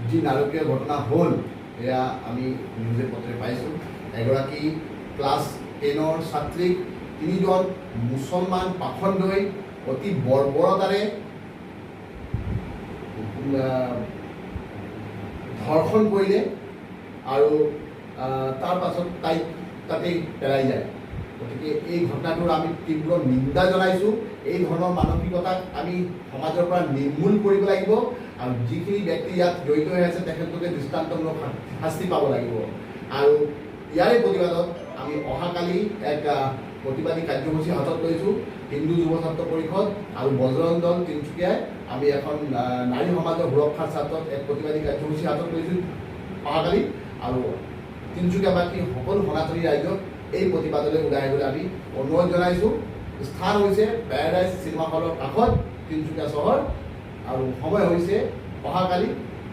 যি নাৰকীয় ঘটনা হ'ল এয়া আমি নিউজে পত্ৰে পাইছোঁ। এগৰাকী ক্লাছ 10ৰ ছাত্ৰীক 3জন মুছলমান পাখণ্ডই অতি বৰ্বৰতাৰে ধৰ্ষণ কৰিলে আৰু তাৰ পাছত তাইক তাতেই পেলাই যায়। গতিকে এই ঘটনাটোৰ আমি তীব্ৰ নিন্দা জনাইছোঁ। এই ধৰণৰ মানসিকতাক আমি সমাজৰ পৰা নিৰ্মূল কৰিব লাগিব আৰু যিখিনি ব্যক্তি ইয়াত জড়িত হৈ আছে তেখেতলোকে দৃষ্টান্তমূলক শাস্তি পাব লাগিব। আৰু ইয়াৰে প্ৰতিবাদত আমি অহাকালি এক প্ৰতিবাদী কাৰ্যসূচী হাতত লৈছোঁ। হিন্দু যুৱ ছাত্ৰ পৰিষদ আৰু বজৰং দল তিনিচুকীয়াই আমি এখন নাৰী সমাজৰ সুৰক্ষাৰ স্বাৰ্থত এক প্ৰতিবাদী কাৰ্যসূচী হাতত লৈছোঁ অহাকালি। আৰু তিনিচুকীয়াবাসী সকলো সনাতনী ৰাইজক এই প্ৰতিবাদলৈ ওলাই আহিবলৈ আমি অনুৰোধ জনাইছোঁ। স্থান হৈছে পেৰাডাইজ চিনেমা হলৰ কাষত তিনিচুকীয়া চহৰ আৰু সময় হৈছে অহাকালি